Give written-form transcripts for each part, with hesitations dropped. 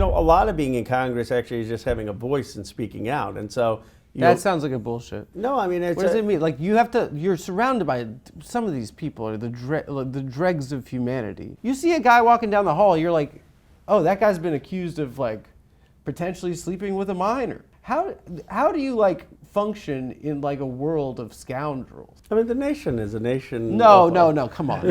a lot of being in Congress actually is just having a voice and speaking out. And so that sounds like a bullshit. No, I mean, what does it mean? Like you're surrounded by some of these people are the dregs of humanity. You see a guy walking down the hall, you're like, oh, that guy's been accused of like potentially sleeping with a minor. How do you like function in like a world of scoundrels? I mean, the nation is a nation. No, come on.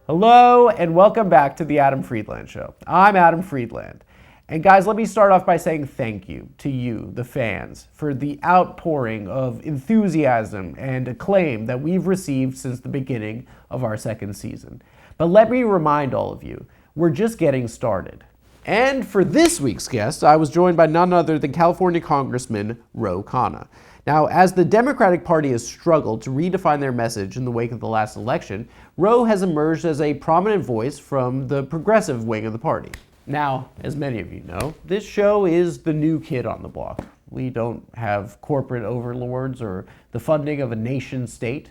Hello and welcome back to the Adam Friedland Show. I'm Adam Friedland. And guys, let me start off by saying thank you to you, the fans, for the outpouring of enthusiasm and acclaim that we've received since the beginning of our second season. But let me remind all of you, we're just getting started. And for this week's guest, I was joined by none other than California Congressman KHANNA. Now, as the Democratic Party has struggled to redefine their message in the wake of the last election, Roe has emerged as a prominent voice from the progressive wing of the party. Now, as many of you know, this show is the new kid on the block. We don't have corporate overlords or the funding of a nation state.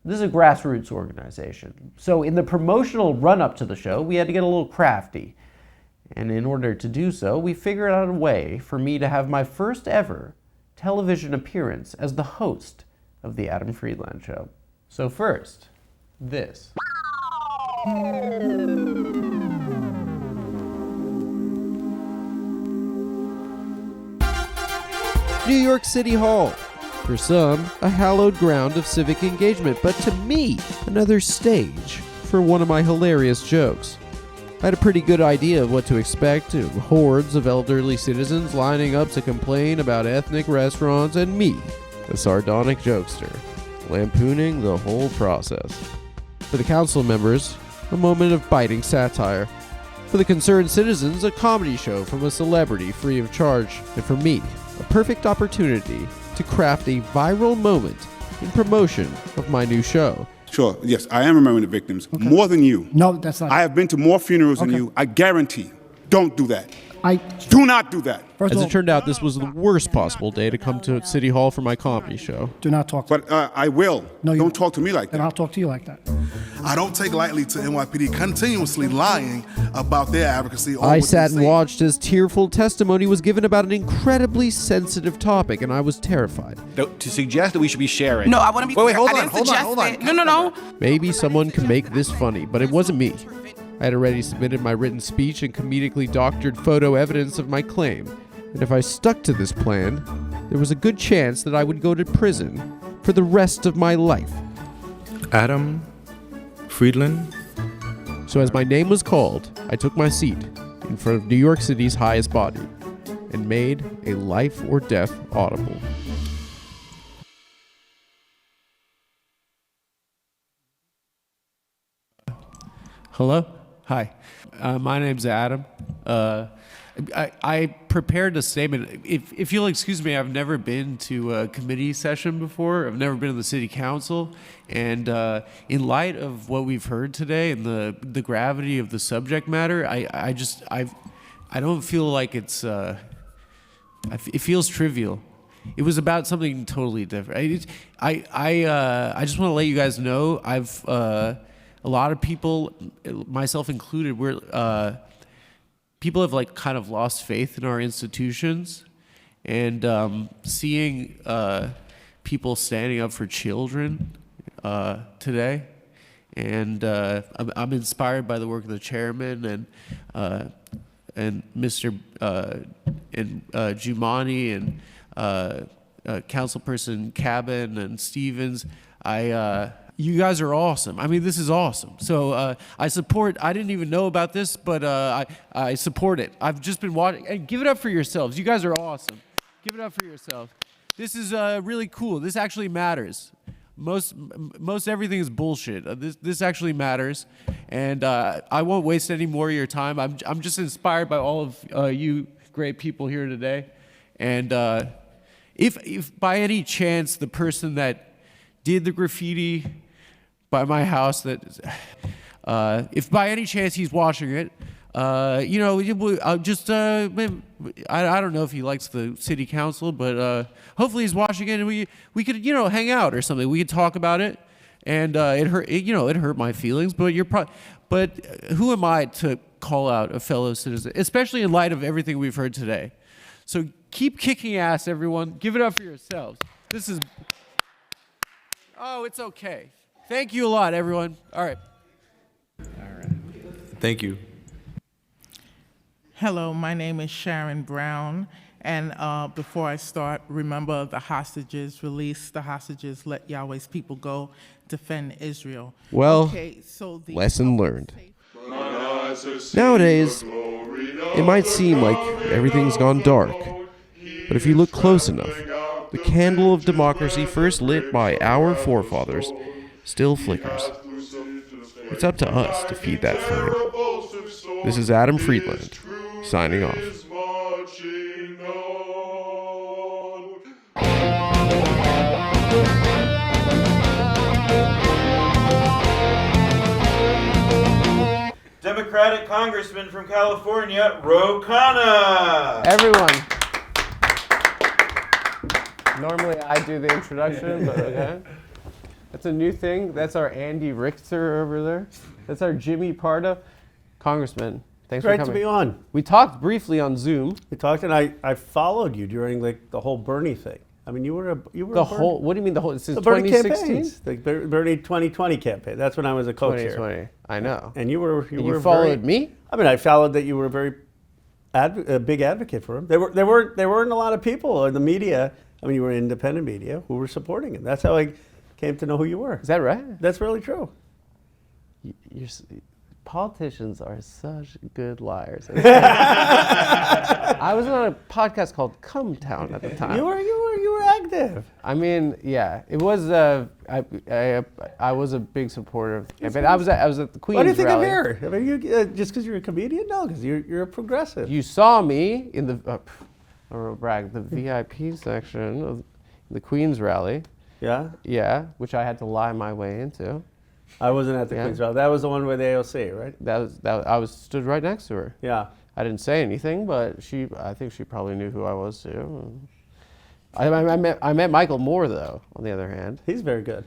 This is a grassroots organization. So in the promotional run-up to the show, we had to get a little crafty. And in order to do so, we figured out a way for me to have my first ever television appearance as the host of the Adam Friedland Show. So first, this. New York City Hall. For some, a hallowed ground of civic engagement, but to me, another stage for one of my hilarious jokes. I had a pretty good idea of what to expect, hordes of elderly citizens lining up to complain about ethnic restaurants, and me, a sardonic jokester, lampooning the whole process. For the council members, a moment of biting satire. For the concerned citizens, a comedy show from a celebrity free of charge. And for me, a perfect opportunity to craft a viral moment in promotion of my new show. Sure, yes, I am remembering the victims. Okay. More than you. No, that's not. I have been to more funerals than you. I guarantee. Don't do that. Do not do that. As it turned out, this was the worst possible day to come to City Hall for my comedy show. Do not talk. But I will. No, don't talk to me like that. And I'll talk to you like that. I don't take lightly to NYPD continuously lying about their advocacy. I sat and watched as tearful testimony was given about an incredibly sensitive topic, and I was terrified. To suggest that we should be sharing. No, I want to be Wait, clear. hold on. No. Maybe someone can make this funny, but it wasn't me. I had already submitted my written speech and comedically doctored photo evidence of my claim. And if I stuck to this plan, there was a good chance that I would go to prison for the rest of my life. Adam Friedland. So as my name was called, I took my seat in front of New York City's highest body and made a life or death audible. Hello? Hi. My name's Adam. I prepared a statement. If you'll excuse me, I've never been to a committee session before. I've never been to the city council. And in light of what we've heard today and the gravity of the subject matter, I don't feel like it feels trivial. It was about something totally different. I just want to let you guys know a lot of people, myself included, people have like kind of lost faith in our institutions, and seeing people standing up for children today, and I'm inspired by the work of the chairman and Mr. Jumani and Councilperson Cabin and Stevens. You guys are awesome. I mean, this is awesome. So I didn't even know about this, but I support it. I've just been watching. And give it up for yourselves. You guys are awesome. Give it up for yourselves. This is really cool. This actually matters. most everything is bullshit. This actually matters, and I won't waste any more of your time. I'm just inspired by all of you great people here today, and if by any chance the person that did the graffiti by my house, that if by any chance he's watching it, you know, just I don't know if he likes the city council, but hopefully he's watching it, and we could, you know, hang out or something. We could talk about it, and it hurt my feelings. But but who am I to call out a fellow citizen, especially in light of everything we've heard today? So keep kicking ass, everyone. Give it up for yourselves. This is. Oh, it's okay. Thank you a lot, everyone. All right. Thank you. Hello, my name is Sharon Brown, and before I start, remember the hostages, release the hostages, let Yahweh's people go, defend Israel. Well, okay, so lesson learned. Nowadays, it might seem like everything's gone dark, but if you look close enough, the candle of democracy first lit by our forefathers still flickers. It's up to us to feed that flame. This is Adam Friedland, signing off. Democratic Congressman from California, KHANNA. Everyone. Normally I do the introduction, but okay. That's a new thing. That's our Andy Richter over there. That's our Jimmy Pardo. Congressman, thanks for Great coming. to be on. We talked briefly on Zoom. We talked, and I followed you during like the whole Bernie thing. I mean, you were the whole. What do you mean the whole? Since the Bernie 2016, campaigns, the Bernie 2020 campaign. That's when I was a co-chair. 2020. I know. And you were followed me. I mean, I followed that you were a big advocate for him. There weren't a lot of people in the media. I mean, you were independent media who were supporting him. That's how I came to know who you were. Is that right? That's really true. Politicians are such good liars. I was on a podcast called Come Town at the time. You were active. I mean, yeah, it was. I was a big supporter of the campaign. I was at the Queen's What do you think rally. of here? I mean, just because you're a comedian? No, because you're a progressive. You saw me in the. I don't know, brag, the VIP section of the Queen's rally. Yeah? Yeah, which I had to lie my way into. I wasn't at the Queen's rally. That was the one with the AOC, right? I was stood right next to her. Yeah. I didn't say anything, but I think she probably knew who I was too. I met Michael Moore though, on the other hand. He's very good.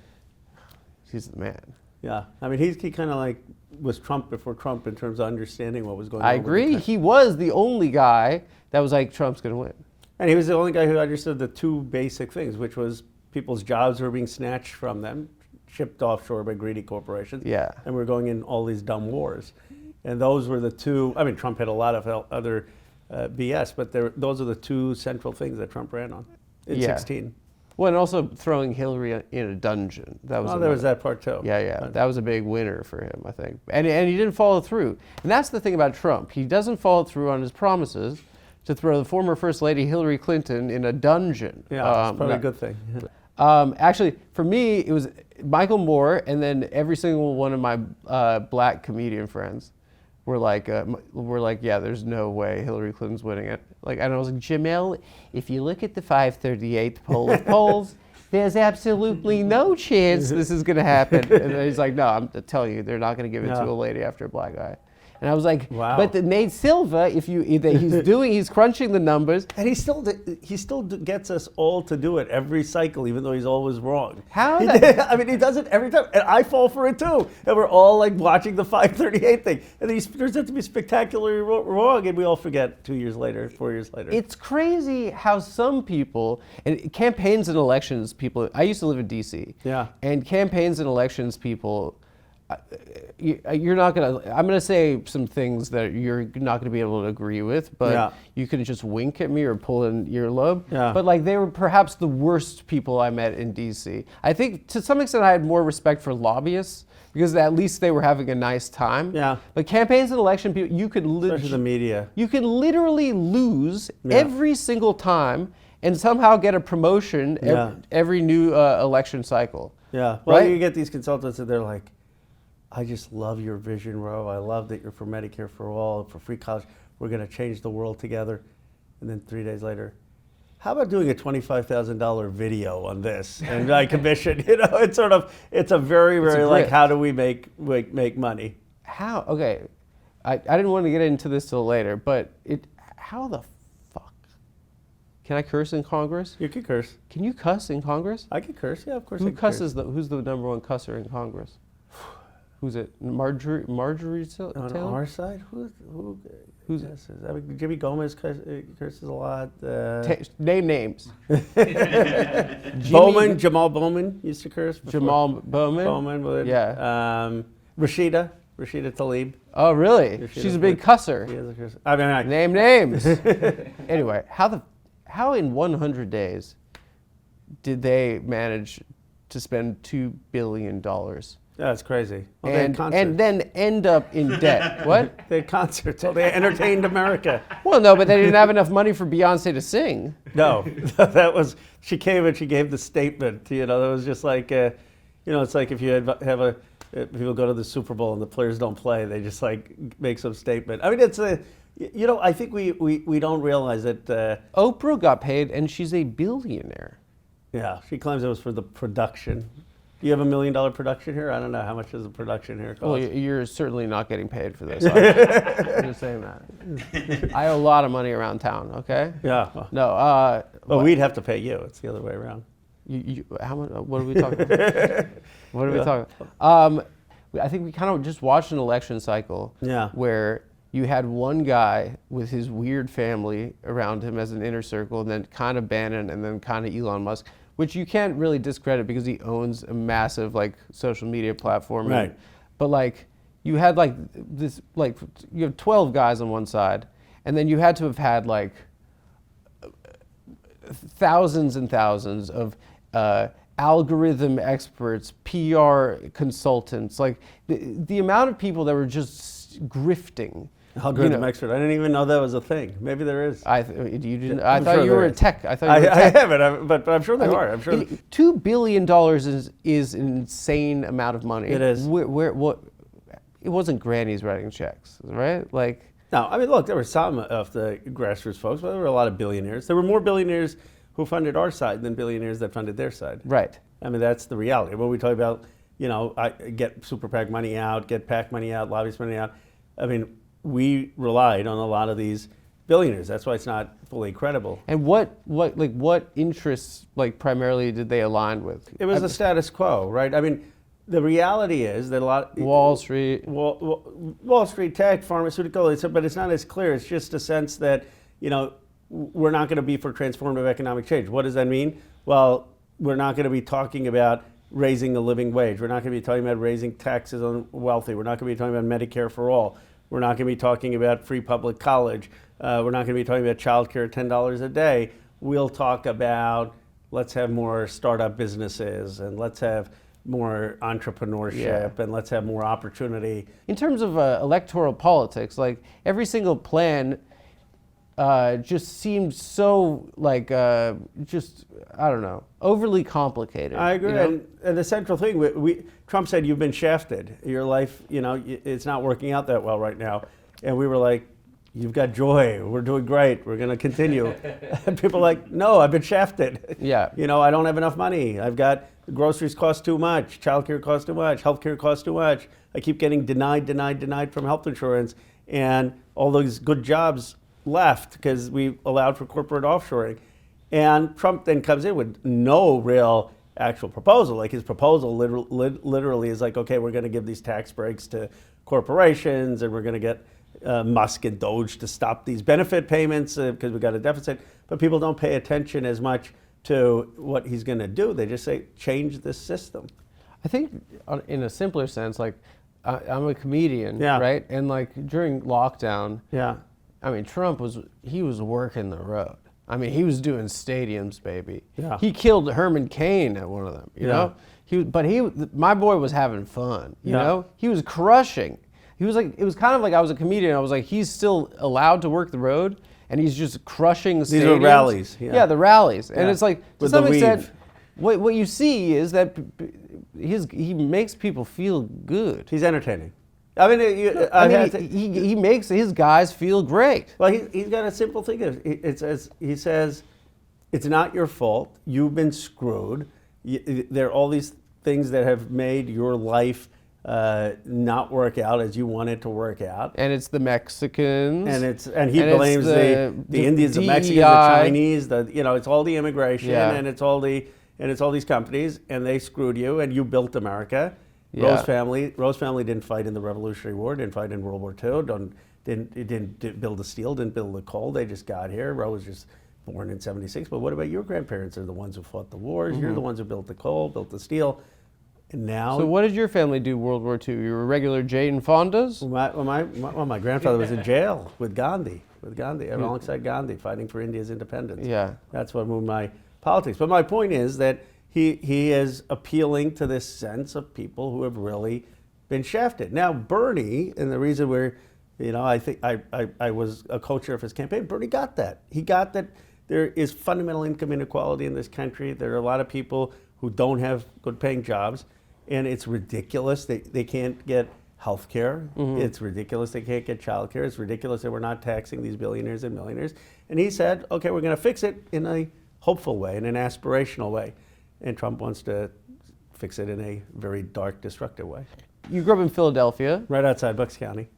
He's the man. Yeah. I mean, he kind of like was Trump before Trump in terms of understanding what was going on. I agree. He was the only guy that was like, Trump's going to win. And he was the only guy who understood the two basic things, which was people's jobs were being snatched from them, shipped offshore by greedy corporations. Yeah. And we're going in all these dumb wars. And those were the two, I mean, Trump had a lot of other BS, but those are the two central things that Trump ran on in 16. Well, and also throwing Hillary in a dungeon. That was there was that part too. Yeah. That was a big winner for him, I think. And he didn't follow through. And that's the thing about Trump. He doesn't follow through on his promises to throw the former First Lady Hillary Clinton in a dungeon. Yeah, it's probably a good thing. Actually, for me, it was Michael Moore, and then every single one of my black comedian friends were like, yeah, there's no way Hillary Clinton's winning it. Like, and I was like, Jamel, if you look at the 538 poll of polls, there's absolutely no chance this is going to happen. And then he's like, no, I'm telling you, they're not going to give it to a lady after a black guy. And I was like, wow. But Nate Silva, he's crunching the numbers. And he still gets us all to do it every cycle, even though he's always wrong. How? I mean, he does it every time. And I fall for it too. And we're all like watching the 538 thing. And then he turns out to be spectacularly wrong. And we all forget 2 years later, 4 years later. It's crazy how some people, and campaigns and elections people, I used to live in DC. Yeah. And campaigns and elections people, you're not gonna. I'm gonna say some things that you're not gonna be able to agree with, but you can just wink at me or pull an earlobe. Yeah. But like they were perhaps the worst people I met in D.C. I think to some extent I had more respect for lobbyists because at least they were having a nice time. Yeah. But campaigns and election people, you could especially the media. You can literally lose every single time and somehow get a promotion every new election cycle. Yeah. Well, right? you get these consultants and they're like, I just love your vision, Ro. I love that you're for Medicare for all, for free college. We're going to change the world together. And then 3 days later, how about doing a $25,000 video on this and I commission? It's a very, very like, how do we make money? How? Okay, I didn't want to get into this till later, but how the fuck? Can I curse in Congress? You can curse. Can you cuss in Congress? I can curse, yeah, of course. Who cusses? Who's the number one cusser in Congress? Who's it? Marjorie Taylor? On our side, who's this? I mean, Jimmy Gomez curses a lot. Name names. Jamal Bowman used to curse. Jamal Bowman. Bowman would. Yeah. Rashida Tlaib. Oh, really? She's a big cusser. She is a cusser. I mean, name names. Anyway, how in 100 days did they manage to spend $2 billion? That's crazy. Well, and then end up in debt. What? They had concerts. So they entertained America. Well, no, but they didn't have enough money for Beyonce to sing. No, that was, she came and she gave the statement. That was just like, it's like if you have people go to the Super Bowl and the players don't play, they just like make some statement. I mean, it's I think we don't realize that. Oprah got paid and she's a billionaire. Yeah, she claims it was for the production. Do you have $1 million production here? I don't know. How much does the production here cost? Well, you're certainly not getting paid for this. I'm just saying that. I owe a lot of money around town, okay? Yeah. No. Well, we'd have to pay you. It's the other way around. How much? What are we talking about? What are we talking about? I think we kind of just watched an election cycle where you had one guy with his weird family around him as an inner circle, and then kind of Bannon, and then kind of Elon Musk, which you can't really discredit because he owns a massive social media platform. Right. But you had this you have 12 guys on one side, and then you had to have had thousands and thousands of algorithm experts, PR consultants, the amount of people that were just grifting. Algorithm expert. I didn't even know that was a thing. Maybe there is. I thought you were a tech. I haven't, but I'm sure there are. I'm sure. $2 billion is an insane amount of money. It is. What? It wasn't grannies writing checks, right? No, I mean, look, there were some of the grassroots folks, but there were a lot of billionaires. There were more billionaires who funded our side than billionaires that funded their side. Right. I mean, that's the reality. When we talk about, get super PAC money out, get PAC money out, lobbyist money out, I mean, we relied on a lot of these billionaires. That's why it's not fully credible. And what interests primarily did they align with? It was the status quo, right? I mean, the reality is that a lot Wall Street, Wall Street, tech, pharmaceutical, but it's not as clear. It's just a sense that we're not going to be for transformative economic change. What does that mean? Well, we're not going to be talking about raising the living wage. We're not going to be talking about raising taxes on wealthy. We're not going to be talking about Medicare for all. We're not going to be talking about free public college. We're not going to be talking about childcare, $10 a day. We'll talk about let's have more startup businesses and let's have more entrepreneurship and let's have more opportunity. In terms of electoral politics, every single plan just seemed so I don't know, overly complicated. I agree. And the central thing, Trump said, you've been shafted. Your life, it's not working out that well right now. And we were like, you've got joy. We're doing great. We're going to continue. And people are like, no, I've been shafted. Yeah. I don't have enough money. I've got groceries cost too much. Childcare costs too much. Healthcare costs too much. I keep getting denied from health insurance. And all those good jobs left because we allowed for corporate offshoring. And Trump then comes in with no real actual proposal. His proposal literally is okay, we're going to give these tax breaks to corporations and we're going to get Musk and Doge to stop these benefit payments because we got a deficit. But people don't pay attention as much to what he's going to do. They just say, change this system. I think in a simpler sense, I'm a comedian, right? And during lockdown, I mean, Trump was working the road. I mean, he was doing stadiums, baby. Yeah. He killed Herman Cain at one of them, you know? My boy was having fun, you know? He was crushing. He was it was kind of I was a comedian. I was he's still allowed to work the road and he's just crushing stadiums. These are rallies. Yeah, the rallies. And it's to With some the extent, weave. what you see is that he makes people feel good. He's entertaining. I mean, he makes his guys feel great. Well, he's got a simple thing. He says, it's not your fault. You've been screwed. There are all these things that have made your life not work out as you want it to work out. And it's the Mexicans. And he blames the Indians, the Mexicans, the Chinese. It's all the immigration, and it's all these companies, and they screwed you, and you built America. Yeah. Rose family didn't fight in the Revolutionary War, didn't fight in World War II, didn't build the steel, didn't build the coal. They just got here. Rose was just born in '76. But what about your grandparents? They're the ones who fought the wars. Mm-hmm. You're the ones who built the coal, built the steel. And now. So what did your family do World War II? You were regular Jane Fondas? My grandfather was in jail with Gandhi, alongside Gandhi, fighting for India's independence. Yeah. That's what moved my politics. But my point is that he is appealing to this sense of people who have really been shafted. Now, Bernie, and the reason I think I was a co-chair of his campaign, Bernie got that. He got that there is fundamental income inequality in this country. There are a lot of people who don't have good paying jobs, and it's ridiculous. They can't get health care. Mm-hmm. It's ridiculous they can't get child care. It's ridiculous that we're not taxing these billionaires and millionaires. And he said, okay, we're going to fix it in a hopeful way, in an aspirational way. And Trump wants to fix it in a very dark, destructive way. You grew up in Philadelphia. Right outside Bucks County.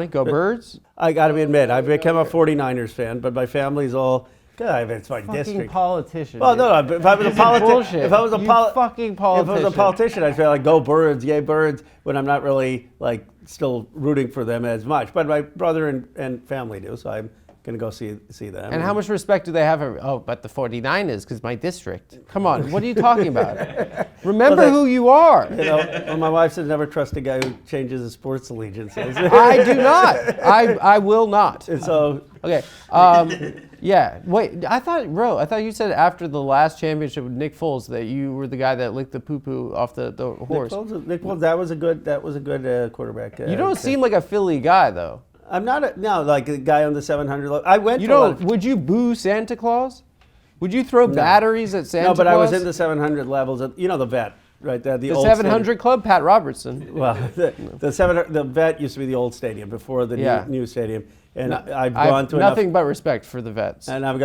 Go Birds. I got to admit, I've become a 49ers fan, but my family's all, God, it's my fucking district. Politician. Well, no, if I was a politician, if I was a fucking politician. If I was a politician, I'd say like, go Birds, yay Birds, when I'm not really like still rooting for them as much. But my brother and family do, so I'm going to go see them. And how much respect do they have? But the 49ers, because my district. Come on, what are you talking about? Remember who you are. Well, my wife says never trust a guy who changes his sports allegiances. I do not. I will not. And so. Okay. Yeah. Wait. I thought you said after the last championship with Nick Foles that you were the guy that licked the poo-poo off the horse. Nick Foles, that was a good quarterback. You don't seem like a Philly guy though. I'm not like a guy on the 700 level. I went. Would you boo Santa Claus? Would you throw batteries at Santa Claus? No, but I was in the 700 levels. The vet, right there, the old 700 stadium. Club, Pat Robertson. Well, the vet used to be the old stadium before the new stadium, and I've gone to nothing but respect for the vets. And I've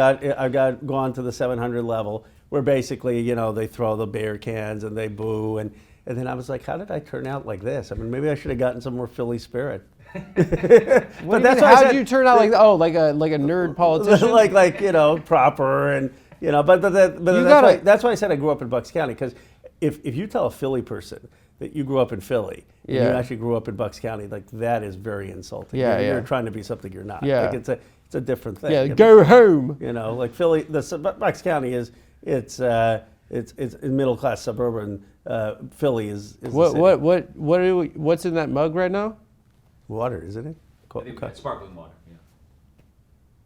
gone to the 700 level where basically they throw the beer cans and they boo and then I was like, how did I turn out like this? I mean, maybe I should have gotten some more Philly spirit. But that's how did you turn out like a nerd politician? like proper and but that's why I said I grew up in Bucks County, because if you tell a Philly person that you grew up in Philly and you actually grew up in Bucks County, like that is very insulting. You're trying to be something you're not. Yeah. Like it's a different thing. Yeah, go home. Like Philly, Bucks County it's middle class suburban. Philly is what's in that mug right now? Water, isn't it? It's sparkling water. Yeah.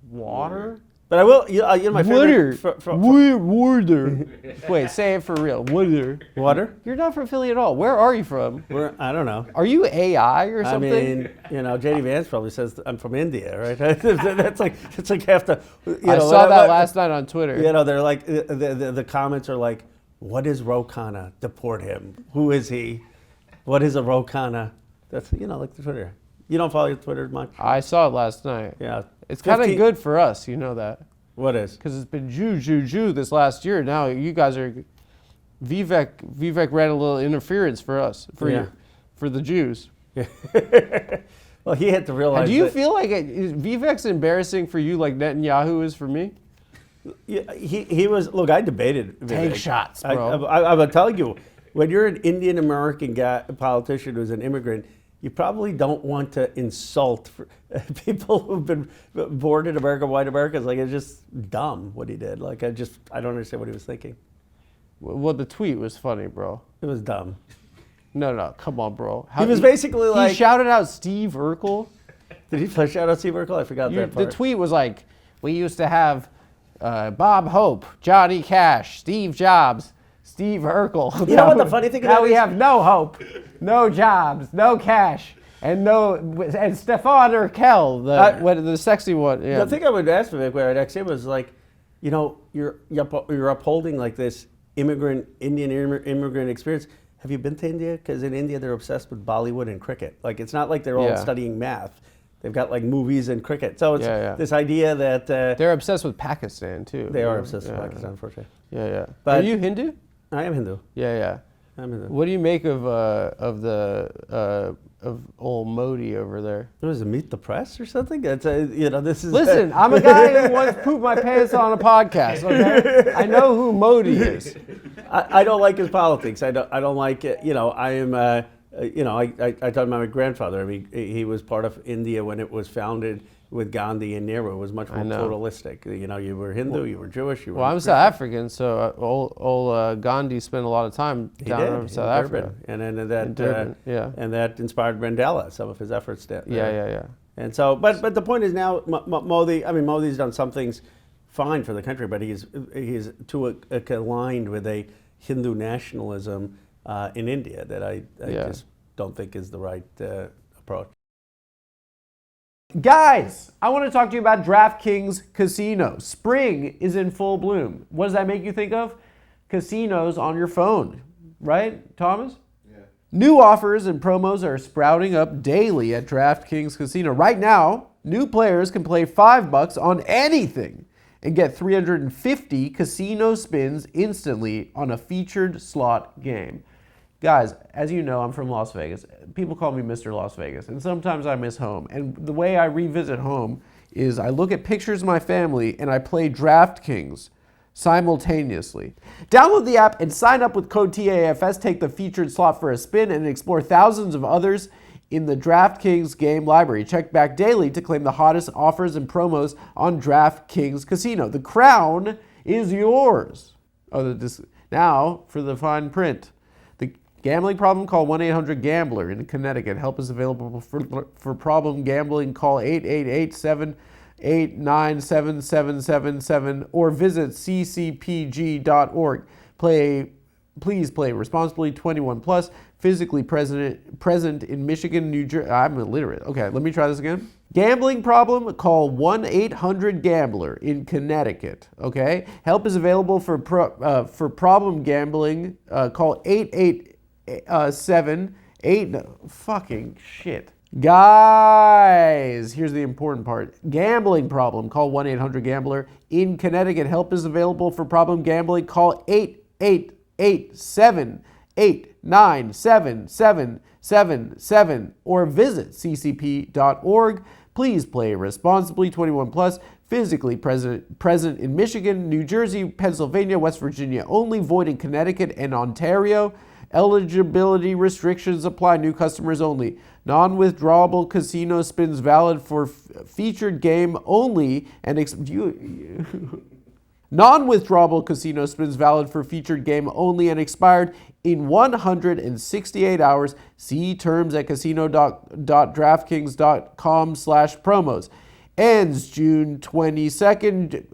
Water? But I will. My favorite. Water. Wait, say it for real. Water. You're not from Philly at all. Where are you from? I don't know. Are you AI or something? I mean, JD Vance probably says I'm from India, right? that's like half the. I saw that last night on Twitter. They're like the comments are like, "What is Ro Khanna? Deport him. Who is he? What is a Ro Khanna?" That's like the Twitter. You don't follow your Twitter much? I saw it last night. Yeah. It's kind of good for us, you know that. What is? Because it's been Jew this last year. Now you guys are... Vivek ran a little interference for us, for the Jews. Yeah. Well, he had to realize do you feel like Vivek's embarrassing for you like Netanyahu is for me? Yeah, he was... Look, I debated Vivek. Take shots, bro. I will tell you, when you're an Indian-American politician who's an immigrant, you probably don't want to insult people who've been born in America, white Americans. Like, it's just dumb what he did. Like, I don't understand what he was thinking. Well, the tweet was funny, bro. It was dumb. No, come on, bro. He was basically like... He shouted out Steve Urkel. Did he shout out Steve Urkel? I forgot that part. The tweet was like, we used to have Bob Hope, Johnny Cash, Steve Jobs, Steve Urkel. You know what the funny thing now we have no hope, no jobs, no cash, and Stefan Urkel, the sexy one. Yeah. The thing I would ask Vivek, where I'd ask him was like, you're upholding like this Indian immigrant experience. Have you been to India? Because in India they're obsessed with Bollywood and cricket. Like it's not like they're all studying math. They've got like movies and cricket. So it's this idea that they're obsessed with Pakistan too. They are obsessed with Pakistan, unfortunately. Yeah. But are you Hindu? I am Hindu. Yeah. I'm Hindu. What do you make of old Modi over there? Was it Meet the Press or something? That's this is. Listen, I'm a guy who once pooped my pants on a podcast. Okay, I know who Modi is. I don't like his politics. I don't like it. I am. I talked about my grandfather. I mean, he was part of India when it was founded with Gandhi and Nehru. It was much more pluralistic. You were Hindu, you were Jewish, you were. Well, I'm South African, so old Gandhi spent a lot of time down in South Africa. And then that, and that inspired Mandela, some of his efforts there. Yeah. And so, but the point is now, Modi. I mean, Modi's done some things fine for the country, but he's too aligned with a Hindu nationalism in India that I just don't think is the right approach. Guys, I want to talk to you about DraftKings Casino. Spring is in full bloom. What does that make you think of? Casinos on your phone, right, Thomas? Yeah. New offers and promos are sprouting up daily at DraftKings Casino. Right now, new players can play $5 on anything and get 350 casino spins instantly on a featured slot game. Guys, as you know, I'm from Las Vegas. People call me Mr. Las Vegas, and sometimes I miss home. And the way I revisit home is I look at pictures of my family and I play DraftKings simultaneously. Download the app and sign up with code TAFS. Take the featured slot for a spin and explore thousands of others in the DraftKings game library. Check back daily to claim the hottest offers and promos on DraftKings Casino. The crown is yours. Now for the fine print. Gambling problem? Call 1-800-GAMBLER in Connecticut. Help is available for problem gambling. Call 888-789-7777 or visit ccpg.org. Please play responsibly. 21 plus. Physically present in Michigan, New Jersey. I'm illiterate. Okay, let me try this again. Gambling problem? Call 1-800-GAMBLER in Connecticut. Okay. Help is available for problem gambling. Call 888-78 fucking shit. Guys, here's the important part. Gambling problem. Call 1-800-GAMBLER in Connecticut. Help is available for problem gambling. Call 888-789-7777 or visit ccp.org. Please play responsibly. 21 plus. Physically present in Michigan, New Jersey, Pennsylvania, West Virginia only. Void in Connecticut and Ontario. Eligibility restrictions apply. New customers only. Non-withdrawable casino spins valid for featured game only and non-withdrawable casino spins valid for featured game only and expired in 168 hours. See terms at casino.draftkings.com/promos. Ends June 22nd,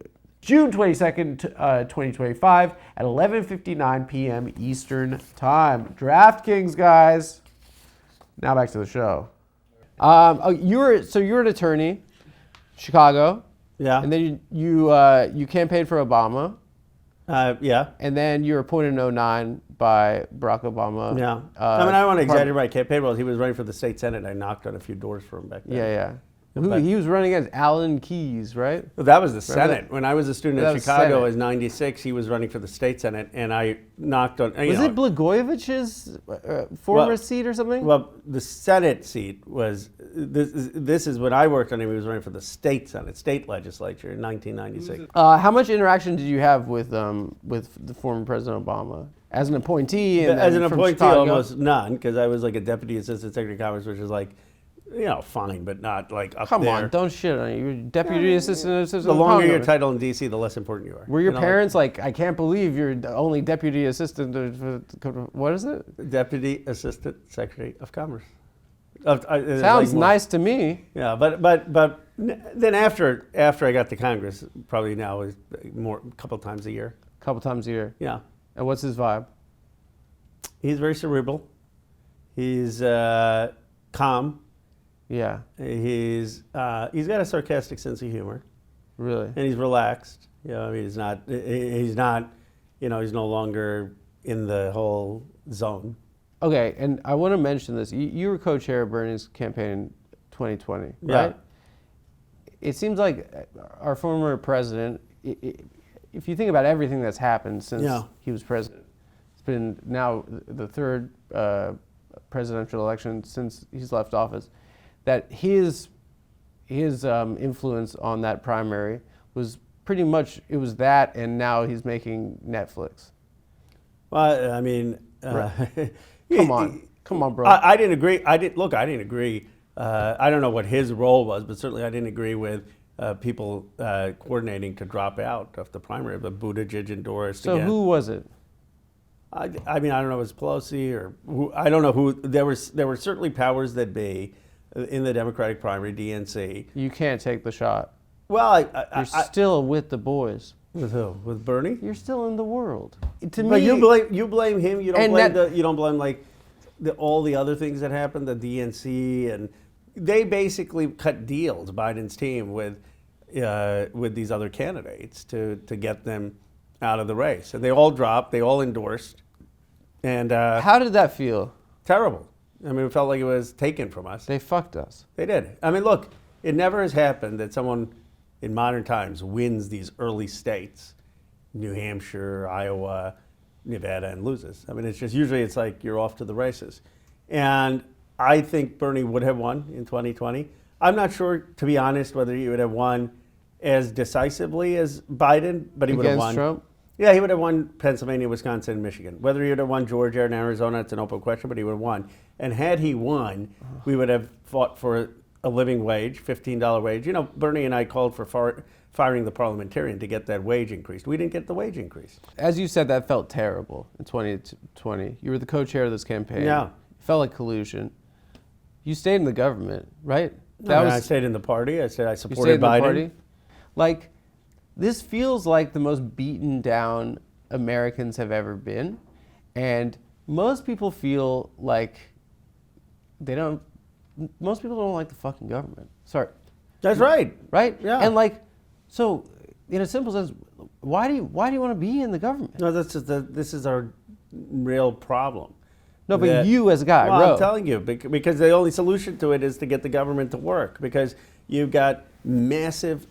2025 at 11:59 p.m. Eastern Time. DraftKings, guys. Now back to the show. You were an attorney, Chicago. Yeah. And then you campaigned for Obama. Yeah. And then you were appointed in 2009 by Barack Obama. Yeah. I mean, I don't want to exaggerate my campaign roles. He was running for the state senate. I knocked on a few doors for him back then. Yeah. He was running against Alan Keyes, right? Well, that was the Senate. When I was a student at Chicago, Senate. as 96, he was running for the state Senate, and I knocked on. Was it Blagojevich's former seat or something? Well, the Senate seat was. This is when I worked on him. He was running for the state Senate, state legislature in 1996. How much interaction did you have with the former President Obama as an appointee? And as an appointee, Chicago? almost none, because I was like a deputy assistant secretary of Commerce, which is like. Fine, but not like up there. Come on, don't shit on you. You're deputy assistant. The longer your title in D.C., the less important you are. Were your parents like, I can't believe you're the only deputy assistant? What is it? Deputy assistant secretary of Commerce. Sounds nice to me. Yeah, but then after I got to Congress, probably now is more a couple times a year. Couple times a year. Yeah. And what's his vibe? He's very cerebral. He's calm. Yeah. He's got a sarcastic sense of humor. Really? And he's relaxed. I mean, he's no longer in the whole zone. Okay, and I want to mention this. You were co-chair of Bernie's campaign in 2020, Yeah. right? It seems like our former president, if you think about everything that's happened since he was president, it's been now the third presidential election since he's left office, that his influence on that primary was pretty much, it was that, and now he's making Netflix. Well, I mean, come on, bro. I didn't agree. I didn't agree. I don't know what his role was, but certainly I didn't agree with people coordinating to drop out of the primary. But Buttigieg endorsed. So again. who was it? I mean, I don't know if it was Pelosi or who, I don't know who. There were certainly powers that be in the Democratic primary, DNC. You can't take the shot. Well, you're still with the boys. With who? With Bernie? You're still in the world. To But me, you blame him. You don't blame you don't blame like all the other things that happened, the DNC, and they basically cut deals, Biden's team, with these other candidates to get them out of the race, and they all dropped. They all endorsed. And how did that feel? Terrible. I mean, it felt like it was taken from us. They fucked us. They did. I mean, look, it never has happened that someone in modern times wins these early states, New Hampshire, Iowa, Nevada, and loses. I mean, it's just usually it's like you're off to the races. And I think Bernie would have won in 2020. I'm not sure, to be honest, whether he would have won as decisively as Biden, but he would have won. Against Trump? Yeah, he would have won Pennsylvania, Wisconsin, and Michigan. Whether he would have won Georgia and Arizona, it's an open question, but he would have won. And had he won, we would have fought for a living wage, $15 wage. You know, Bernie and I called for firing the parliamentarian to get that wage increased. We didn't get the wage increase. As you said, that felt terrible in 2020. You were the co-chair of this campaign. Yeah. It felt like collusion. You stayed in the government, right? I stayed in the party. I said I supported you stayed in Biden. The party? Like, this feels like the most beaten down Americans have ever been. And most people feel like most people don't like the fucking government. Sorry. That's right. Right? Yeah. And like, so in a simple sense, why do you want to be in the government? No, this is our real problem. No, but you as a guy, well, Ro. I'm telling you, because the only solution to it is to get the government to work, because you've got massive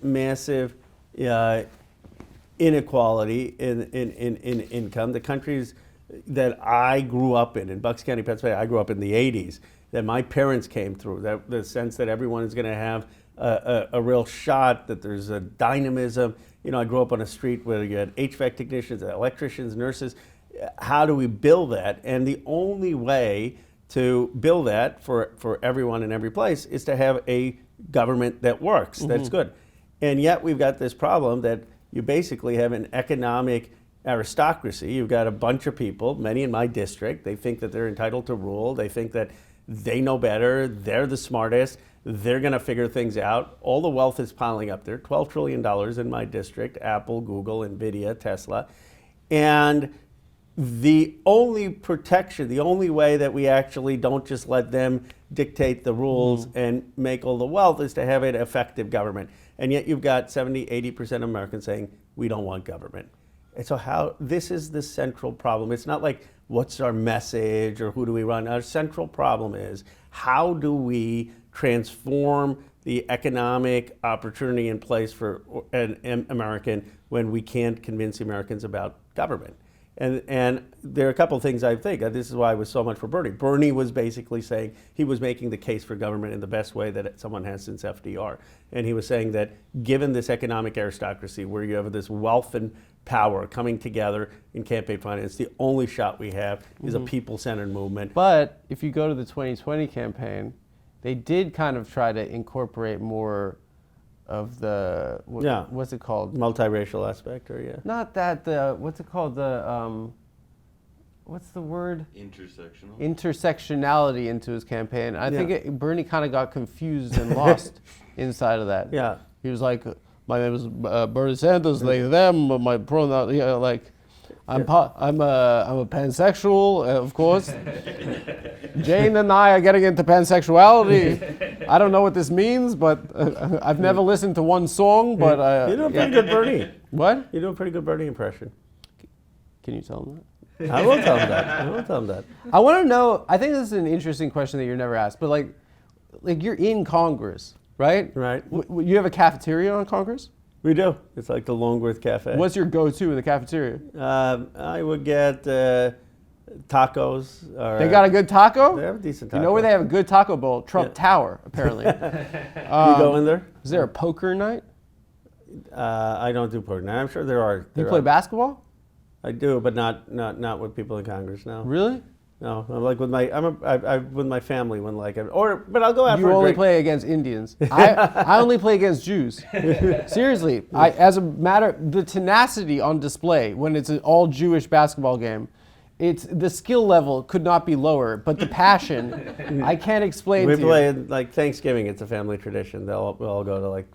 inequality in income. The countries that I grew up in Bucks County, Pennsylvania, I grew up in the 80s, that my parents came through, that the sense that everyone is going to have a real shot, that there's a dynamism. You know, I grew up on a street where you had HVAC technicians, electricians, nurses. How do we build that? And the only way to build that for everyone in every place is to have a government that works, that's good. And yet we've got this problem that you basically have an economic aristocracy. You've got a bunch of people, many in my district, they think that they're entitled to rule. They think that they know better, they're the smartest, they're gonna figure things out. All the wealth is piling up there, $12 trillion in my district, Apple, Google, Nvidia, Tesla. And the only protection, the only way that we actually don't just let them dictate the rules and make all the wealth is to have an effective government. And yet you've got 70, 80% of Americans saying, we don't want government. And so this is the central problem. It's not like, what's our message or who do we run? Our central problem is, how do we transform the economic opportunity in place for an American when we can't convince the Americans about government? And there are a couple of things I think. This is why I was so much for Bernie. Bernie was basically saying he was making the case for government in the best way that someone has since FDR. And he was saying that given this economic aristocracy where you have this wealth and power coming together in campaign finance, the only shot we have is a people-centered movement. But if you go to the 2020 campaign, they did kind of try to incorporate more of the what's it called? Multiracial aspect, or Not that what's it called? What's the word? Intersectional. Intersectionality into his campaign. I think Bernie kind of got confused and lost inside of that. Yeah. He was like, my name is Bernie Sanders, they, them, my pronoun, like, I'm a pansexual, of course. Jane and I are getting into pansexuality. I don't know what this means, but I've never listened to one song, but you do a pretty good Bernie. What? You do a pretty good Bernie impression. Can you tell him that? I will tell him that. I will tell him that. I want to know. I think this is an interesting question that you're never asked, but like you're in Congress, right? Right. You have a cafeteria on Congress? We do. It's like the Longworth Cafe. What's your go-to in the cafeteria? I would get tacos. Or, they got a good taco? They have a decent taco. You know where they have a good taco bowl? Trump Tower, apparently. You go in there? Is there a poker night? I don't do poker night. I'm sure there are. You play basketball? I do, but not with people in Congress. No. Really? No, I'm like with my I'm with my family when like but I'll go out for a You only drink. play against Indians. I only play against Jews. Seriously, as a matter, the tenacity on display when it's an all Jewish basketball game, it's the skill level could not be lower, but the passion I can't explain. We to play you. like Thanksgiving. It's a family tradition. We'll all go to like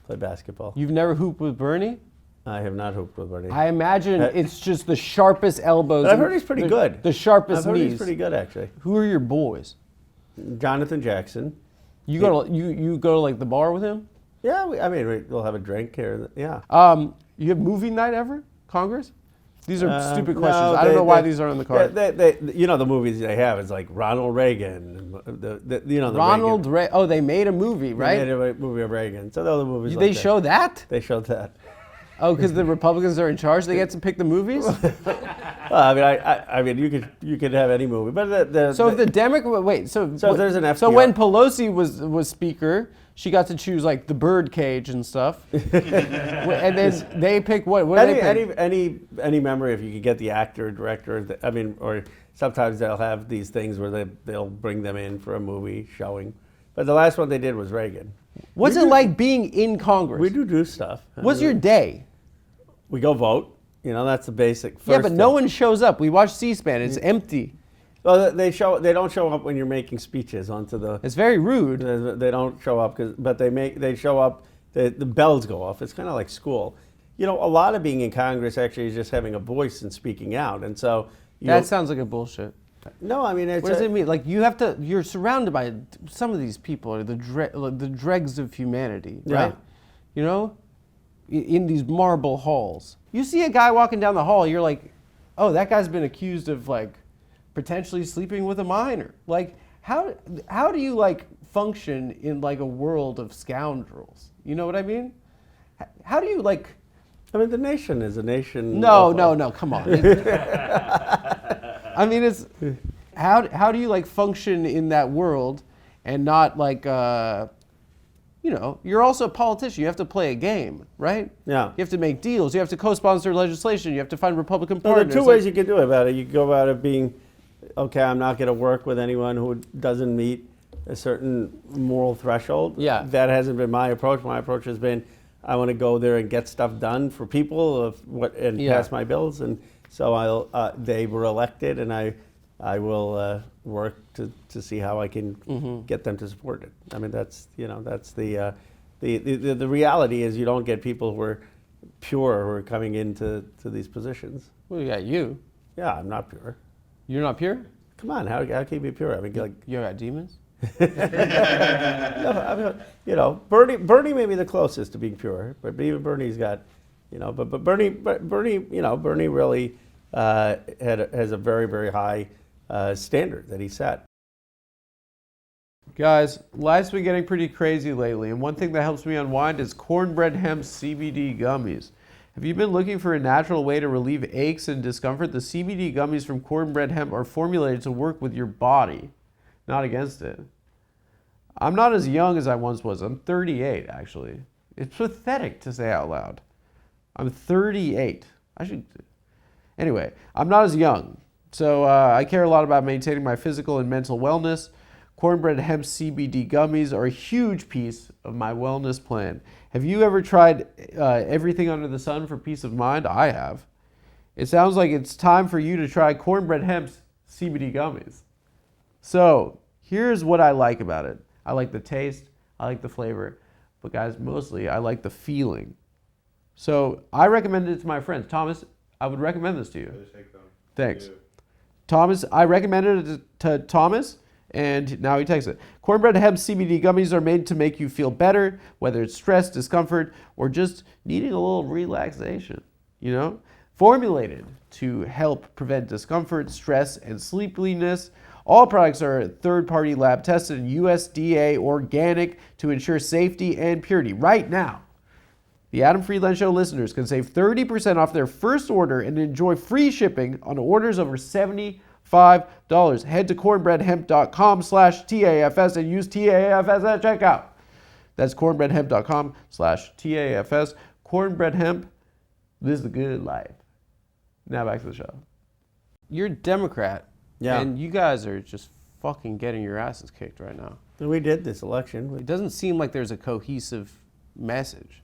play basketball. You've never hooped with Bernie? I have not hooped with Bernie. I imagine it's just the sharpest elbows. But I've heard he's pretty good. The sharpest I've heard knees. he's pretty good actually. Who are your boys? Jonathan Jackson. You go to you go to like the bar with him? Yeah, we'll have a drink here. Yeah. You have movie night ever? Congress? These are stupid no, questions. I don't know why these are on the card. You know the movies they have is like Ronald Reagan. Ronald Reagan. Oh, they made a movie, right? They made a movie of Reagan. So the other movies. They show that? They showed that. Oh, because the Republicans are in charge. They get to pick the movies. I mean, you could have any movie, but if the Democrat wait, so there's an FDR. So when Pelosi was speaker, she got to choose like the bird cage and stuff, and then they pick what? What do they pick? Any memory if you could get the actor, director. I mean, or sometimes they'll have these things where they'll bring them in for a movie showing. But the last one they did was Reagan. What's it like being in Congress? We do stuff. What's your day? We go vote. You know, that's the basic. Yeah, but no one shows up. We watch C-SPAN. It's empty. Well, they don't show up when you're making speeches onto the. It's very rude. They don't show up but they show up. The bells go off. It's kind of like school. You know, a lot of being in Congress actually is just having a voice and speaking out. And so that sounds like a bullshit. No, I mean, what does it mean? Like you're surrounded by some of these people are the dregs of humanity, right? Yeah. You know, in these marble halls. You see a guy walking down the hall, you're like, oh, that guy's been accused of like potentially sleeping with a minor. Like, how do you like function in like a world of scoundrels? You know what I mean? How do you like? I mean, the nation is a nation. No, come on. I mean, it's how do you like function in that world and not like you know, you're also a politician. You have to play a game, right? Yeah. You have to make deals. You have to co-sponsor legislation. You have to find Republican partners. There are two ways you can do about it. You can go about it being, okay, I'm not going to work with anyone who doesn't meet a certain moral threshold. Yeah. That hasn't been my approach. My approach has been, I want to go there and get stuff done for people and pass my bills. And so they were elected, and I will work to see how I can get them to support it. I mean, that's the reality is you don't get people who are pure who are coming into these positions. Well, you got you. Yeah, I'm not pure. You're not pure? Come on, how can you be pure? I mean, like you got demons. No, I mean, you know, Bernie may be the closest to being pure, but even Bernie's got, you know, but Bernie, you know, Bernie really has a very, very high standard that he set. Guys, life's been getting pretty crazy lately, and one thing that helps me unwind is cornbread hemp CBD gummies. Have you been looking for a natural way to relieve aches and discomfort? The CBD gummies from cornbread hemp are formulated to work with your body, not against it. I'm not as young as I once was. I'm 38, actually. It's pathetic to say out loud. I'm 38. Anyway, I'm not as young. So I care a lot about maintaining my physical and mental wellness. Cornbread hemp CBD gummies are a huge piece of my wellness plan. Have you ever tried everything under the sun for peace of mind? I have. It sounds like it's time for you to try cornbread hemp's CBD gummies. So here's what I like about it. I like the taste, I like the flavor, but guys, mostly I like the feeling. So I recommended it to my friends. Thomas, I would recommend this to you. Thanks. Thomas, I recommended it to Thomas, and now he takes it. Cornbread hemp CBD gummies are made to make you feel better, whether it's stress, discomfort, or just needing a little relaxation, you know? Formulated to help prevent discomfort, stress, and sleepiness. All products are third-party lab tested and USDA organic to ensure safety and purity. Right now, the Adam Friedland Show listeners can save 30% off their first order and enjoy free shipping on orders over $75. Head to cornbreadhemp.com/TAFS and use TAFS at checkout. That's cornbreadhemp.com/TAFS. Cornbread Hemp, this is the good life. Now back to the show. You're a Democrat, Yeah. and you guys are just fucking getting your asses kicked right now. We did this election. It doesn't seem like there's a cohesive message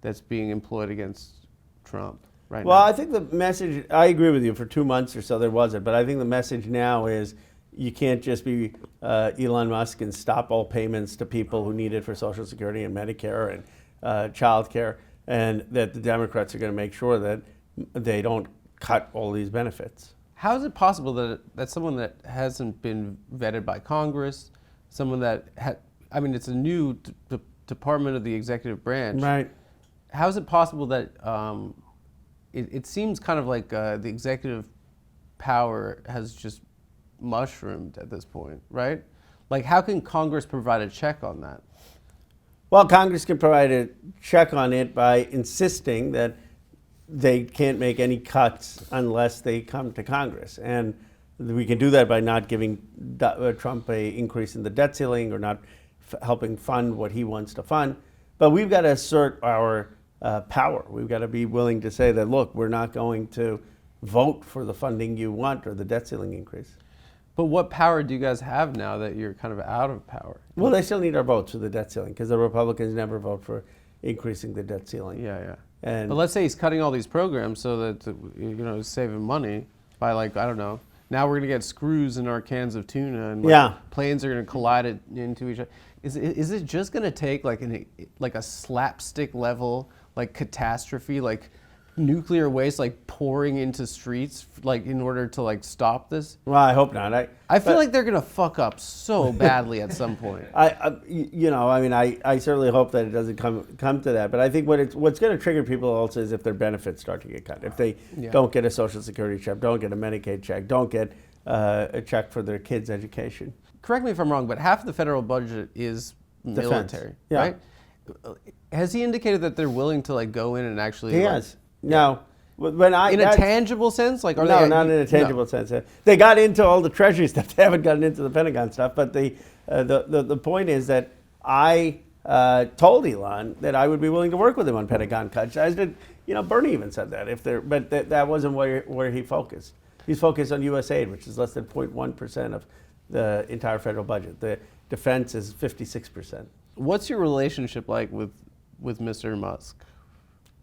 that's being employed against Trump right now. Well, I think the message, I agree with you, for 2 months or so there wasn't, but I think the message now is you can't just be Elon Musk and stop all payments to people who need it for Social Security and Medicare and child care, and that the Democrats are going to make sure that they don't cut all these benefits. How is it possible that someone that hasn't been vetted by Congress, someone that it's a new department of the executive branch. Right. How is it possible that it seems kind of like the executive power has just mushroomed at this point, right? Like, how can Congress provide a check on that? Well, Congress can provide a check on it by insisting that they can't make any cuts unless they come to Congress. And we can do that by not giving Trump an increase in the debt ceiling or not helping fund what he wants to fund. But we've got to assert our power. We've got to be willing to say that, look, we're not going to vote for the funding you want or the debt ceiling increase. But what power do you guys have now that you're kind of out of power? Well, they still need our votes for the debt ceiling because the Republicans never vote for increasing the debt ceiling. Yeah. And but let's say he's cutting all these programs so that, he's saving money by, like, I don't know. Now we're going to get screws in our cans of tuna and planes are going to collide into each other. Is it just going to take like a slapstick level, like, catastrophe, like nuclear waste, like, pouring into streets, like, in order to, like, stop this? Well, I hope not. I feel like they're going to fuck up so badly at some point. I certainly hope that it doesn't come to that. But I think what's going to trigger people also is if their benefits start to get cut. If they don't get a Social Security check, don't get a Medicaid check, don't get a check for their kids' education. Correct me if I'm wrong, but half of the federal budget is military, right? Has he indicated that they're willing to, like, go in and actually? He has. No. In a tangible sense? Like, not in a tangible sense. They got into all the Treasury stuff. They haven't gotten into the Pentagon stuff. But the point is that I told Elon that I would be willing to work with him on Pentagon cuts. As did, Bernie even said that. But that wasn't where he focused. He's focused on U.S. aid, which is less than 0.1% of the entire federal budget. The defense is 56%. What's your relationship like with Mr. Musk?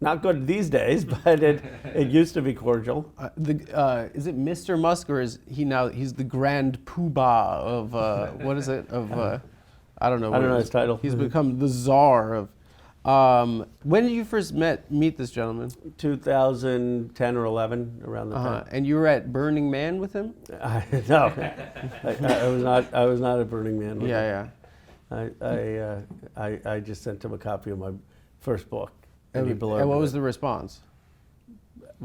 Not good these days, but it used to be cordial. Is it Mr. Musk, or is he now? He's the grand poobah of what is it? Of I don't know. I don't know his title. He's become the czar of. When did you first meet this gentleman? 2010 or 11, around the time. And you were at Burning Man with him? No, I was not at Burning Man with him. I just sent him a copy of my first book. And what was the response?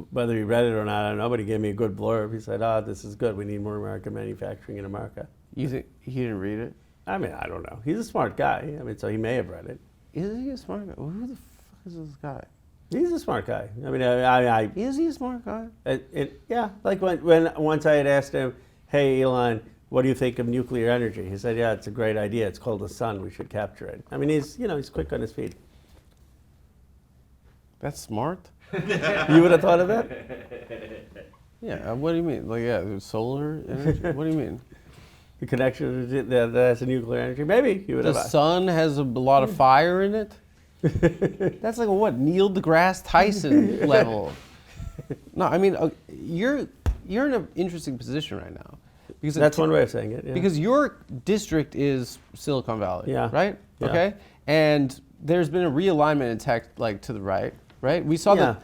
Whether he read it or not, I don't know, but he gave me a good blurb. He said, this is good. We need more American manufacturing in America. You think he didn't read it? I mean, I don't know. He's a smart guy. I mean, so he may have read it. Is he a smart guy? Well, who the fuck is this guy? He's a smart guy. I mean, is he a smart guy? Yeah. Like once I had asked him, hey, Elon, what do you think of nuclear energy? He said, yeah, it's a great idea. It's called the sun. We should capture it. I mean, he's quick on his feet. That's smart. You would have thought of that? Yeah. What do you mean? Like, solar energy? What do you mean? The connection that's a nuclear energy? Maybe you would have. The sun has a lot of fire in it. That's like a Neil deGrasse Tyson level. No, I mean, you're in an interesting position right now. Because that's one way of saying it. Yeah. Because your district is Silicon Valley. Yeah. Right. Yeah. Okay. And there's been a realignment in tech, like, to the right. Right. We saw the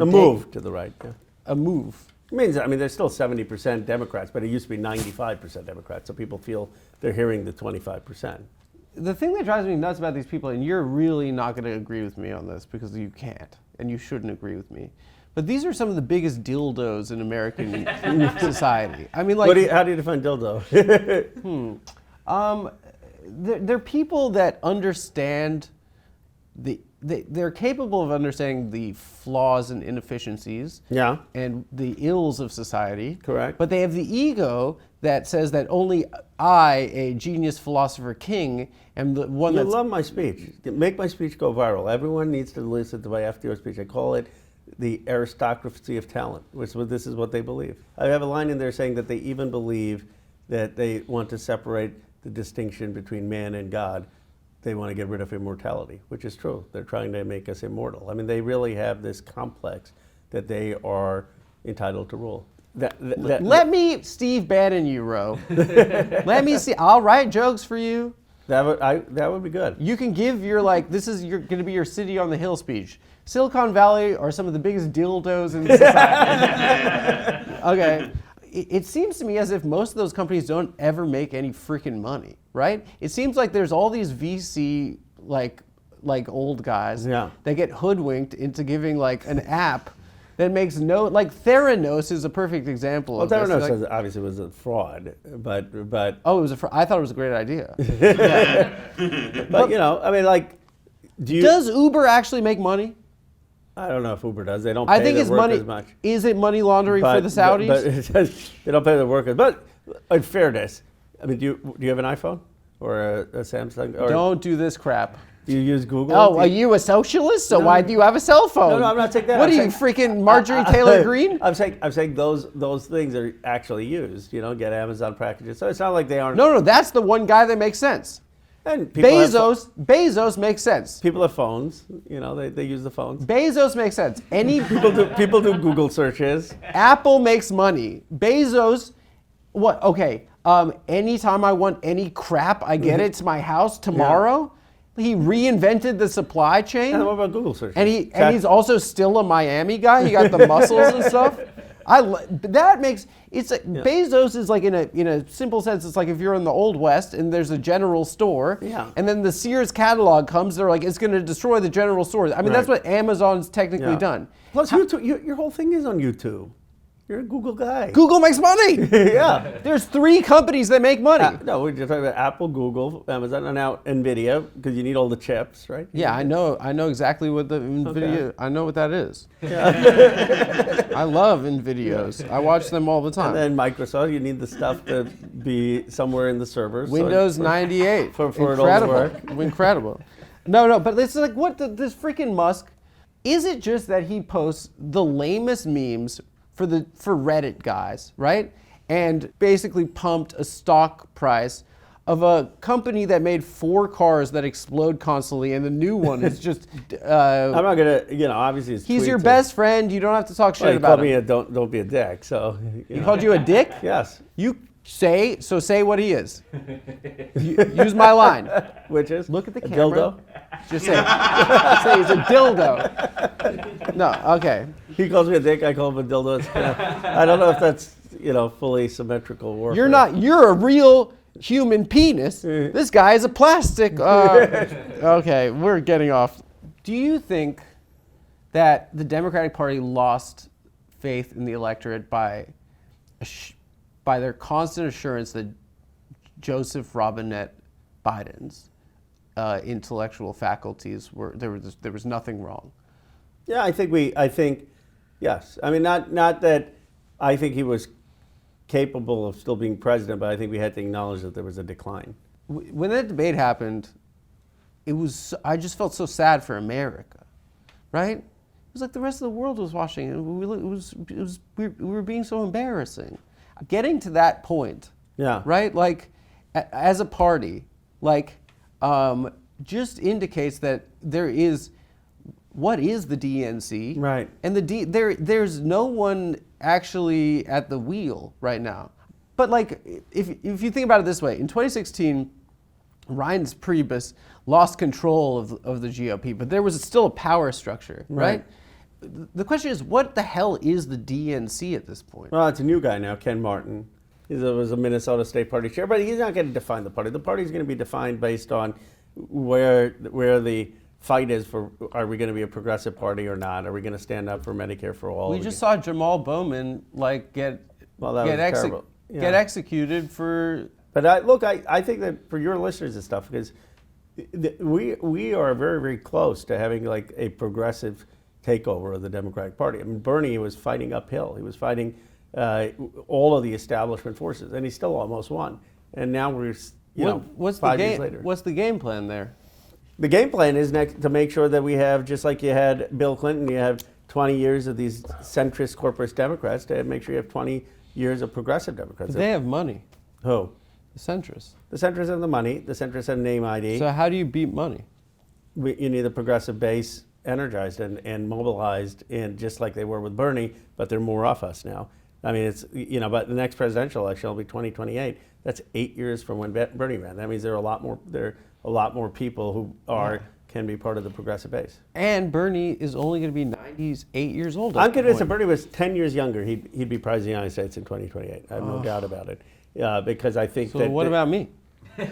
move to the right. Yeah. A move. It means, there's still 70% Democrats, but it used to be 95% Democrats. So people feel they're hearing the 25%. The thing that drives me nuts about these people, and you're really not going to agree with me on this because you can't, and you shouldn't agree with me, But these are some of the biggest dildos in American society. I mean, like, How do you define dildo? They're people that understand they're capable of understanding the flaws and inefficiencies and the ills of society. Correct. But they have the ego that says that only I, a genius philosopher king, am the one You that's... love my speech. Make my speech go viral. Everyone needs to listen to my FDR speech. I call it the aristocracy of talent, this is what they believe. I have a line in there saying that they even believe that they want to separate the distinction between man and God. They want to get rid of immortality, which is true. They're trying to make us immortal. I mean, they really have this complex that they are entitled to rule. Let me Steve Bannon you, Ro. Let me see. I'll write jokes for you. That would be good. You can give your, like, this is going to be your city on the hill speech. Silicon Valley are some of the biggest dildos in society. Okay. It seems to me as if most of those companies don't ever make any freaking money, right? It seems like there's all these VC, like old guys that get hoodwinked into giving, like, an app that makes like Theranos is a perfect example of this. Well, Theranos obviously was a fraud, but oh, it was a fraud. I thought it was a great idea. But you know, I mean, like, does Uber actually make money? I don't know if Uber does. They don't pay their workers much. Is it money laundering for the Saudis? But they don't pay their workers. But in fairness, I mean, do you have an iPhone or a Samsung? Or don't do this crap. Do you use Google? Oh, are you a socialist? So why do you have a cell phone? No, I'm not saying that. What are you, freaking Marjorie Taylor Greene? I'm saying those things are actually used. You know, get Amazon packages. So it's not like they aren't. No, that's the one guy that makes sense. And Bezos makes sense. People have phones. You know, they use the phones. Bezos makes sense. People do Google searches. Apple makes money. Bezos, what? Okay. Anytime I want any crap, I get it to my house tomorrow. He reinvented the supply chain. And what about Google search? And he's also still a Miami guy. He got the muscles and stuff. That makes it's like Bezos is like in a simple sense. It's like if you're in the Old West and there's a general store, and then the Sears catalog comes. They're like, it's going to destroy the general store. I mean, that's what Amazon's technically done. Plus, YouTube, your whole thing is on YouTube. You're a Google guy. Google makes money. Yeah. There's 3 companies that make money. No, we're just talking about Apple, Google, Amazon, and now NVIDIA, because you need all the chips, right? Yeah, I know exactly what the NVIDIA, I know what that is. Yeah. I love NVIDIAs. I watch them all the time. And then Microsoft, you need the stuff to be somewhere in the servers. Windows 98. For it all to work. Incredible. No, but it's like, this freaking Musk, is it just that he posts the lamest memes for Reddit guys, right? And basically pumped a stock price of a company that made 4 cars that explode constantly, and the new one is just. I'm not gonna, obviously. He's your best friend. You don't have to talk shit about him. He called me don't be a dick. So. He called you a dick? Yes. You say what he is. Use my line. Which is? Look at the camera. Dildo. Just say he's a dildo. No, okay. He calls me a dick. I call him a dildo. I don't know if that's fully symmetrical warfare. You're a real human penis. This guy is a plastic. Okay, we're getting off. Do you think that the Democratic Party lost faith in the electorate by their constant assurance that Joseph Robinette Biden's intellectual faculties there was nothing wrong? Yeah, I think yes. I mean, not that I think he was capable of still being president, but I think we had to acknowledge that there was a decline. When that debate happened, I just felt so sad for America, right? It was like the rest of the world was watching it. We were being so embarrassing. Getting to that point, right? Like, as a party, like, just indicates that there is. What is the DNC? Right. And there's no one actually at the wheel right now. But like, if you think about it this way, in 2016, Reince Priebus lost control of the GOP, but there was still a power structure, right? The question is, what the hell is the DNC at this point? Well, it's a new guy now, Ken Martin. He was a Minnesota State Party chair, but he's not going to define the party. The party is going to be defined based on where the fight is for, are we going to be a progressive party or not? Are we going to stand up for Medicare for all? We just saw Jamal Bowman like get executed for. But I think that for your listeners and stuff, because we are very, very close to having like a progressive takeover of the Democratic Party. I mean, Bernie was fighting uphill. He was fighting all of the establishment forces, and he still almost won. And now we're, what's 5 years later. What's the game plan there? The game plan is to make sure that we have, just like you had Bill Clinton, you have 20 years of these centrist corporate Democrats, to make sure you have 20 years of progressive Democrats. But they have money. Who? The centrists. The centrists have the money. The centrists have name ID. So how do you beat money? You need the progressive base energized and mobilized, and just like they were with Bernie, but they're more off us now. I mean, it's, but the next presidential election will be 2028. That's 8 years from when Bernie ran. That means there are a lot more people who can be part of the progressive base. And Bernie is only going to be 98 years old. I'm convinced if Bernie was 10 years younger, he'd be president of the United States in 2028. I have no doubt about it. Because I think so what about me?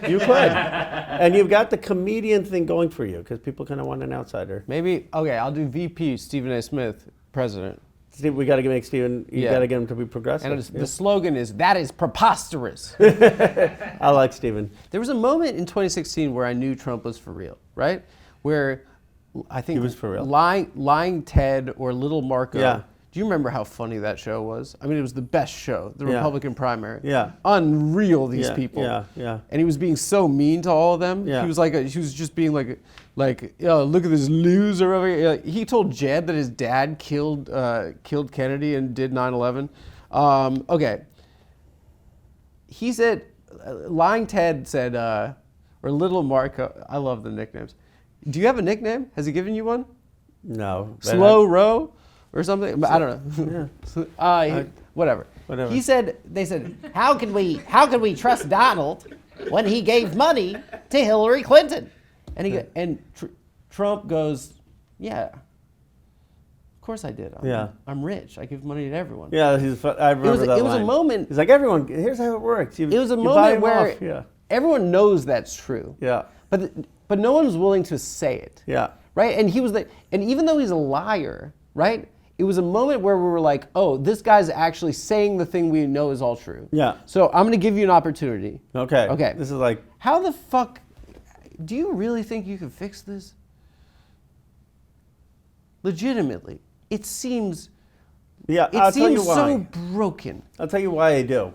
You could. And you've got the comedian thing going for you, because people kind of want an outsider. Maybe, okay, I'll do VP, Stephen A. Smith, president. We got to make Stephen, you got to get him to be progressive. And the slogan is, that is preposterous. I like Stephen. There was a moment in 2016 where I knew Trump was for real, right? Where I think he was for real. Lying Ted or Little Marco. Yeah. Do you remember how funny that show was? I mean, it was the best show, the Republican primary. Yeah. Unreal, these people. Yeah. And he was being so mean to all of them. Yeah. He was just being like, look at this loser over here. He told Jed that his dad killed Kennedy and did 9/11. Okay. He said, Lying Ted said, or Little Marco. I love the nicknames. Do you have a nickname? Has he given you one? No. Slow Row? Or something, I don't know. Yeah. Whatever. They said, how can we trust Donald when he gave money to Hillary Clinton? And Trump goes, yeah, of course I did. I'm rich. I give money to everyone. Yeah, I remember that It was line. a moment. He's like, everyone, here's how it works. It was a moment where everyone knows that's true. Yeah. But no one's willing to say it. Yeah. Right? And and even though he's a liar, right? It was a moment where we were like, oh, this guy's actually saying the thing we know is all true. Yeah. So I'm going to give you an opportunity. Okay. Okay. This is like... How the fuck... Do you really think you can fix this? Legitimately. It seems... Yeah, I'll tell you why. So broken. I'll tell you why I do.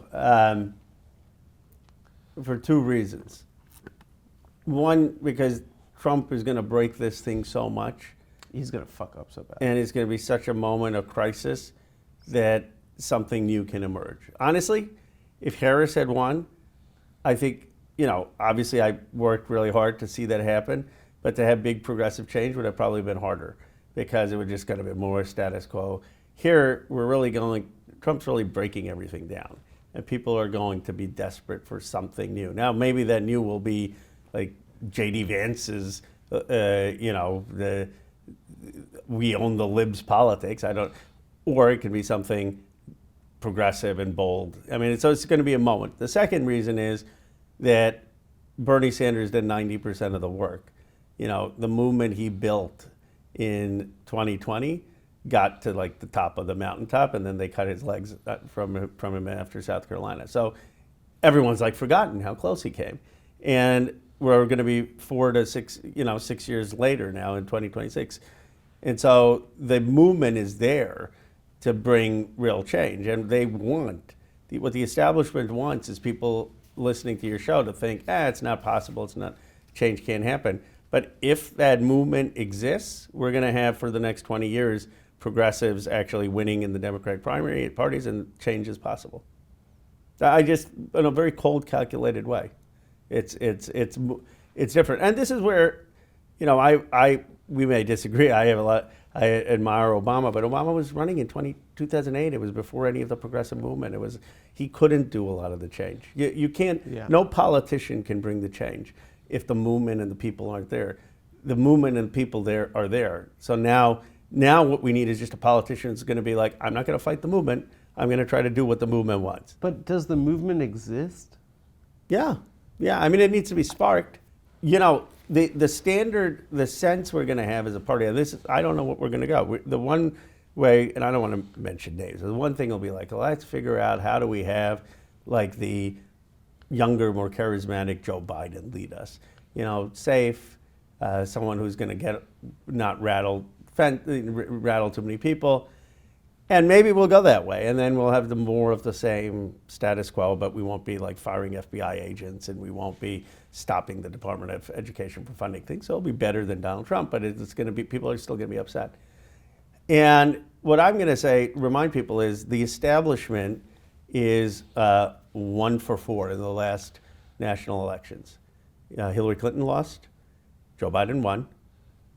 For two reasons. One, because Trump is going to break this thing so much. He's going to fuck up so bad. And it's going to be such a moment of crisis that something new can emerge. Honestly, if Harris had won, I think, obviously I worked really hard to see that happen, but to have big progressive change would have probably been harder, because it would just kind of be more status quo. Here, Trump's really breaking everything down, and people are going to be desperate for something new. Now, maybe that new will be like J.D. Vance's, we own the libs politics. Or it could be something progressive and bold. I mean, so it's going to be a moment. The second reason is that Bernie Sanders did 90% of the work. The movement he built in 2020 got to like the top of the mountaintop, and then they cut his legs from him after South Carolina. So everyone's like forgotten how close he came. And we're going to be 4 to 6, 6 years later now in 2026. And so the movement is there to bring real change. And they want, what the establishment wants is people listening to your show to think, it's not possible, change can't happen. But if that movement exists, we're going to have for the next 20 years progressives actually winning in the Democratic primary parties, and change is possible. In a very cold, calculated way. It's different. And this is where, we may disagree. I admire Obama, but Obama was running in 2008. It was before any of the progressive movement. He couldn't do a lot of the change. You can't, no politician can bring the change if the movement and the people aren't there. The movement and people there are there. So now what we need is just a politician who's going to be like, I'm not going to fight the movement. I'm going to try to do what the movement wants. But does the movement exist? Yeah. I mean, it needs to be sparked. the standard, the sense we're going to have as a party, and this, I don't know what we're going to go. The one way, and I don't want to mention names, the one thing will be like, well, let's figure out how do we have like the younger, more charismatic Joe Biden lead us. You know, safe, someone who's going to get not rattle too many people. And maybe we'll go that way, and then we'll have more of the same status quo, but we won't be like firing FBI agents, and we won't be stopping the Department of Education from funding things. So it'll be better than Donald Trump, but it's going to be, people are still going to be upset. And what I'm going to say, remind people, is the establishment is 1 for 4 in the last national elections. Hillary Clinton lost, Joe Biden won,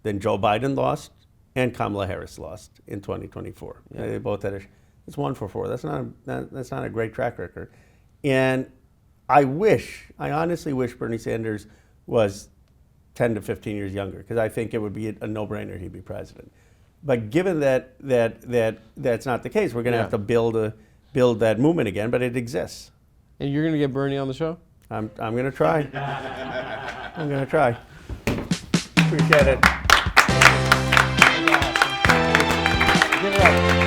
then Joe Biden lost, and Kamala Harris lost in 2024. Yeah. They both had it's 1 for 4. That's not a great track record. And I honestly wish Bernie Sanders was 10 to 15 years younger, because I think it would be a no-brainer he'd be president. But given that that's not the case, we're going to have to build that movement again, but it exists. And you're going to get Bernie on the show? I'm going to try. I'm going to try. Appreciate it. Give it up.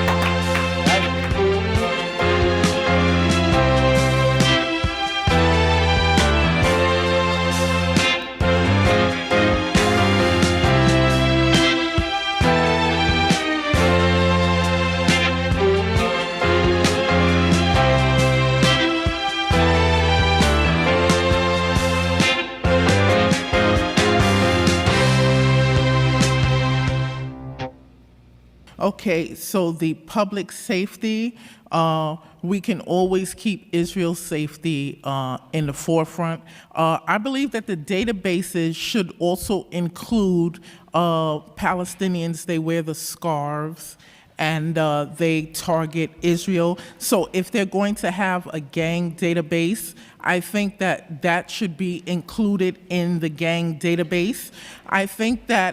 Okay, so the public safety, we can always keep Israel's safety in the forefront. I believe that the databases should also include Palestinians. They wear the scarves and they target Israel. So if they're going to have a gang database, I think that that should be included in the gang database. I think that